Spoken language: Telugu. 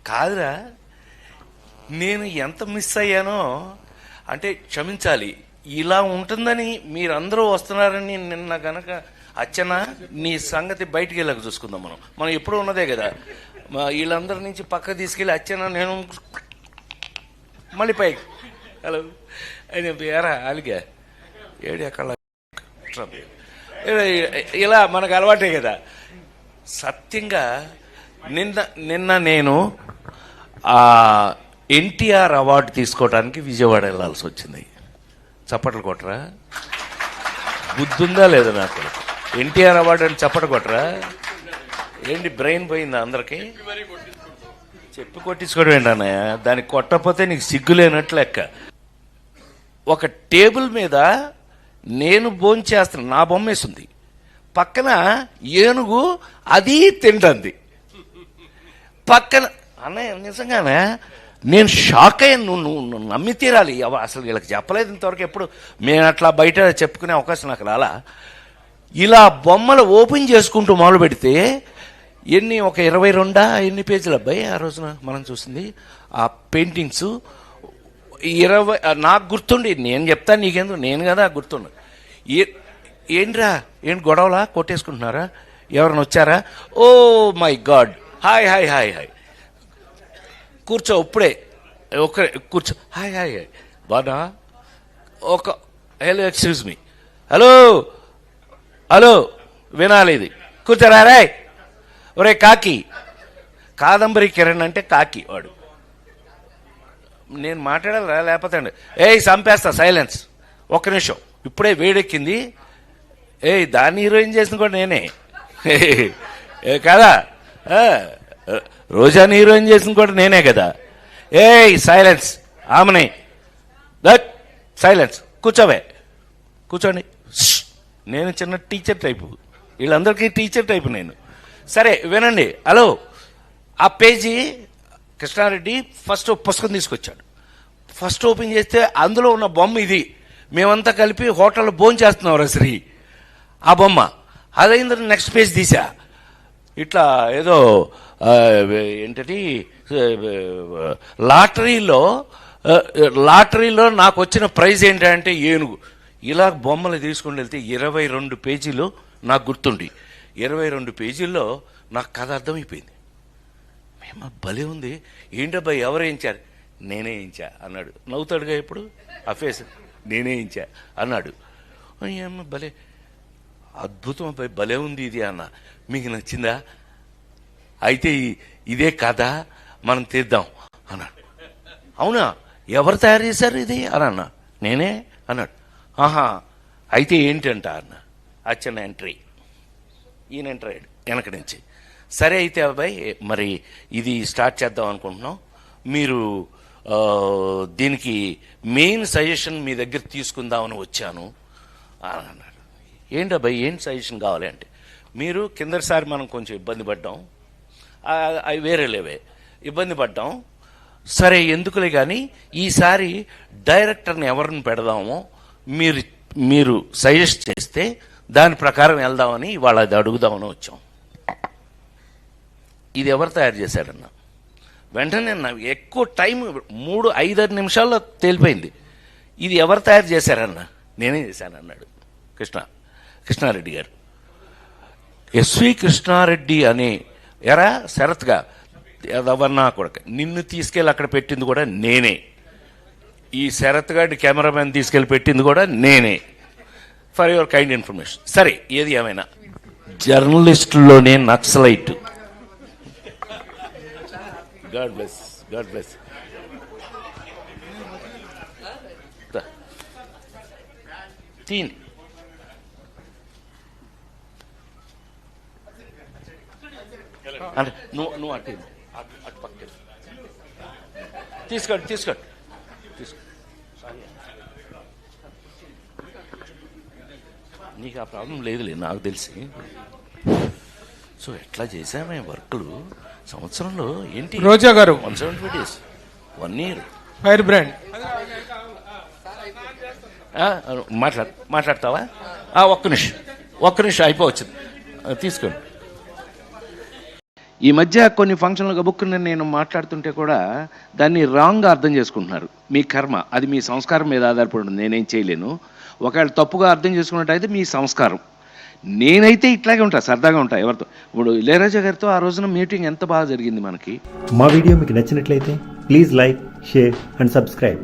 కాదురా, నేను ఎంత మిస్ అయ్యానో అంటే క్షమించాలి. ఇలా ఉంటుందని మీరందరూ వస్తున్నారని నిన్న గనక అచ్చన నీ సంగతి బయటికి వెళ్ళక చూసుకుందాం. మనం ఎప్పుడూ ఉన్నదే కదా. వీళ్ళందరి నుంచి పక్క తీసుకెళ్ళి అచ్చన నేను మళ్ళీ పైకి హలో అని ఎరా అలిగా ఏడు ఎక్కడ ఇలా మనకు అలవాటే కదా. సత్యంగా నిన్న నేను ఎన్టీఆర్ అవార్డు తీసుకోవడానికి విజయవాడ వెళ్ళాల్సి వచ్చింది. చప్పట్లు కొట్టరా? బుద్ధుందా లేదా నాకు? ఎన్టీఆర్ అవార్డు అని చప్పట్లు కొట్టరా? ఏంటి బ్రెయిన్ పోయిందా అందరికి? చెప్పి కొట్టించుకోవడం ఏంటన్నయ్య? దానికి కొట్టకపోతే నీకు సిగ్గులేనట్లు లెక్క. ఒక టేబుల్ మీద నేను భోంచేస్తున్నా, నా బొమ్మ వేసింది, పక్కన ఏనుగు అది తింటుంది పక్కన. అన్నయ్య నిజంగానే నేను షాక్ అయ్యాను. నువ్వు నమ్మి తీరాలి. అసలు వీళ్ళకి చెప్పలేదు ఇంతవరకు. ఎప్పుడు మేము అట్లా బయట చెప్పుకునే అవకాశం నాకు రాలా. ఇలా బొమ్మలు ఓపెన్ చేసుకుంటూ మొదలు పెడితే ఒక 22 ఎన్ని పేజీలు అబ్బాయి ఆ రోజున మనం చూసింది ఆ పెయింటింగ్స్ 20. నాకు గుర్తుండి నేను చెప్తాను నీకెందుకు, నేను కదా గుర్తుండు. ఏంట్రా ఏంటి గొడవలా? కొట్టేసుకుంటున్నారా? ఎవరైనా వచ్చారా? Oh my God, hi hi hi hi, కూర్చో ఇప్పుడే కూర్చో, హాయ్ హాయ్ హాయ్ బాగా ఒక hello excuse me, hello hello వినాలి ఇది, కూర్చోరా రే. ఒరే కాకి, కాదంబరి కిరణ్ అంటే కాకి వాడు. నేను మాట్లాడాలా లేకపోతే చంపేస్తా. సైలెన్స్, ఒక్క నిమిషం, ఇప్పుడే వేడెక్కింది. దాన్ని హీరోయిన్ చేసిన కూడా నేనే కదా. రోజాని హీరోయిన్ చేసిన కూడా నేనే కదా. సైలెన్స్, ఆమెనే దట్ సైలెన్స్, కూర్చోవే కూర్చోండి. నేను చిన్న టీచర్ టైపు, వీళ్ళందరికీ టీచర్ టైపు నేను. సరే వినండి. హలో, ఆ పేజీ కృష్ణారెడ్డి ఫస్ట్ పుస్తకం తీసుకొచ్చాడు. ఫస్ట్ ఓపెన్ చేస్తే అందులో ఉన్న బొమ్మ ఇది. మేమంతా కలిపి హోటల్లో భోజనం చేస్తున్నాం శ్రీ, ఆ బొమ్మ. అదైంది. నెక్స్ట్ పేజ్ తీసా, ఇట్లా ఏదో ఏంటది లాటరీలో నాకు వచ్చిన ప్రైజ్ ఏంటంటే ఏనుగు. ఇలా బొమ్మలు తీసుకుని వెళ్తే 22 పేజీలు నాకు గుర్తుండి. 22 పేజీల్లో నాకు కథ అర్థమైపోయింది. మేము భలే ఉంది, ఏంటబ్బాయి ఎవరు వేయించారు? నేనే వేయించా అన్నాడు. నవ్వుతాడుగా ఇప్పుడు ఆ ఫేస్, నేనే వేయించా అన్నాడు. ఏమో భలే అద్భుతం అబ్బాయి, భలే ఉంది ఇది అన్న. మీకు నచ్చిందా? అయితే ఇదే కథ మనం తీద్దాం అన్నాడు. అవునా, ఎవరు తయారు చేశారు ఇది అని అన్నా. నేనే అన్నాడు. ఆహా, అయితే ఏంటంట అన్న. అచ్చన్న ఎంట్రీ, ఈయన ఎంటర్ అయ్యాడు వెనక నుంచి. సరే అయితే అబ్బాయి మరి ఇది స్టార్ట్ చేద్దాం అనుకుంటున్నాం, మీరు దీనికి మెయిన్ సజెషన్ మీ దగ్గర తీసుకుందామని వచ్చాను అని అన్నాడు. ఏంటబ్బాయి ఏం సజెషన్ కావాలి అంటే, మీరు కిందసారి మనం కొంచెం ఇబ్బంది పడ్డాం, అవి వేరే లేవే ఇబ్బంది పడ్డాం. సరే ఎందుకులే కానీ ఈసారి డైరెక్టర్ని ఎవరిని పెడదామో మీరు సజెస్ట్ చేస్తే దాని ప్రకారం వెళ్దామని ఇవాళ అది అడుగుదామని వచ్చాం. ఇది ఎవరు తయారు చేశారన్న వెంటనే ఎక్కువ టైం 3-5 నిమిషాల్లో తేలిపోయింది. ఇది ఎవరు తయారు చేశారన్న? నేనే చేశాను అన్నాడు కృష్ణారెడ్డి గారు. ఎస్వి కృష్ణారెడ్డి అని ఎరా శరత్గా ఎవరన్నా కూడా నిన్ను తీసుకెళ్ళి అక్కడ పెట్టింది కూడా నేనే. ఈ శరత్ గారి కెమెరామెన్ తీసుకెళ్ళి పెట్టింది కూడా నేనే. For your kind information. సరే ఏది ఏమైనా జర్నలిస్టుల్లోనే Naxalite. God bless, God bless. తీయండి. అంటే నువ్వు అటు పక్క తీసుకోండి తీసుకో. నీకు ఆ ప్రాబ్లం లేదులే నాకు తెలిసి. సో ఎట్లా చేసామే వర్క్లు సంవత్సరంలో ఏంటి? రోజా గారు 170 days, 1 year. ఫైర్ బ్రాండ్ మాట్లాడతావా? ఒక్క నిమిషం అయిపోవచ్చింది, తీసుకోండి. ఈ మధ్య కొన్ని ఫంక్షన్లు గబుక్కుని నేను మాట్లాడుతుంటే కూడా దాన్ని రాంగ్గా అర్థం చేసుకుంటున్నారు. మీ కర్మ, అది మీ సంస్కారం మీద ఆధారపడి ఉంటుంది, నేనేం చేయలేను. ఒకవేళ తప్పుగా అర్థం చేసుకున్నట్టయితే మీ సంస్కారం. నేనైతే ఇట్లాగే ఉంటా, సరదాగా ఉంటా ఎవరితో. ఇప్పుడు ఇళయరాజా గారితో ఆ రోజున మీటింగ్ ఎంత బాగా జరిగింది మనకి. మా వీడియో మీకు నచ్చినట్లయితే please like, share and subscribe.